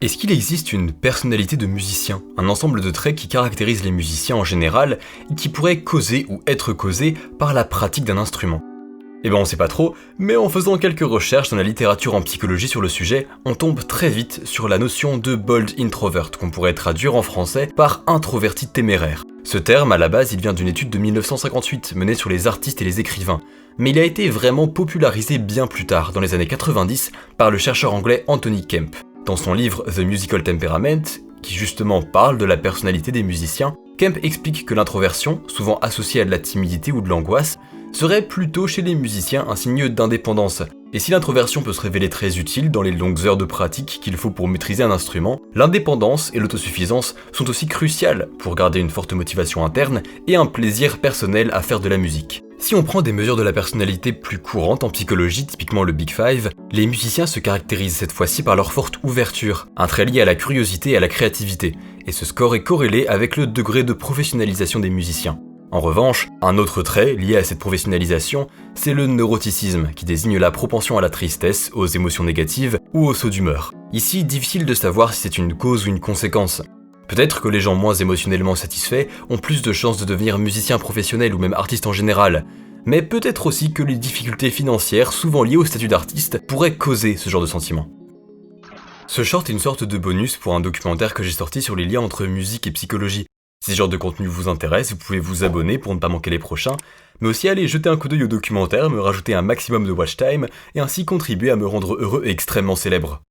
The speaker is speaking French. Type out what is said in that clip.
Est-ce qu'il existe une personnalité de musicien, un ensemble de traits qui caractérisent les musiciens en général et qui pourraient causer ou être causés par la pratique d'un instrument? Eh ben on sait pas trop, mais en faisant quelques recherches dans la littérature en psychologie sur le sujet, on tombe très vite sur la notion de bold introvert, qu'on pourrait traduire en français par introverti téméraire. Ce terme, à la base, il vient d'une étude de 1958 menée sur les artistes et les écrivains, mais il a été vraiment popularisé bien plus tard, dans les années 90, par le chercheur anglais Anthony Kemp. Dans son livre The Musical Temperament, qui justement parle de la personnalité des musiciens, Kemp explique que l'introversion, souvent associée à de la timidité ou de l'angoisse, serait plutôt chez les musiciens un signe d'indépendance. Et si l'introversion peut se révéler très utile dans les longues heures de pratique qu'il faut pour maîtriser un instrument, l'indépendance et l'autosuffisance sont aussi cruciales pour garder une forte motivation interne et un plaisir personnel à faire de la musique. Si on prend des mesures de la personnalité plus courantes en psychologie, typiquement le Big Five, les musiciens se caractérisent cette fois-ci par leur forte ouverture, un trait lié à la curiosité et à la créativité, et ce score est corrélé avec le degré de professionnalisation des musiciens. En revanche, un autre trait lié à cette professionnalisation, c'est le neuroticisme, qui désigne la propension à la tristesse, aux émotions négatives ou aux sauts d'humeur. Ici, difficile de savoir si c'est une cause ou une conséquence. Peut-être que les gens moins émotionnellement satisfaits ont plus de chances de devenir musiciens professionnels ou même artistes en général, mais peut-être aussi que les difficultés financières, souvent liées au statut d'artiste, pourraient causer ce genre de sentiment. Ce short est une sorte de bonus pour un documentaire que j'ai sorti sur les liens entre musique et psychologie. Si ce genre de contenu vous intéresse, vous pouvez vous abonner pour ne pas manquer les prochains, mais aussi aller jeter un coup d'œil au documentaire, me rajouter un maximum de watch time, et ainsi contribuer à me rendre heureux et extrêmement célèbre.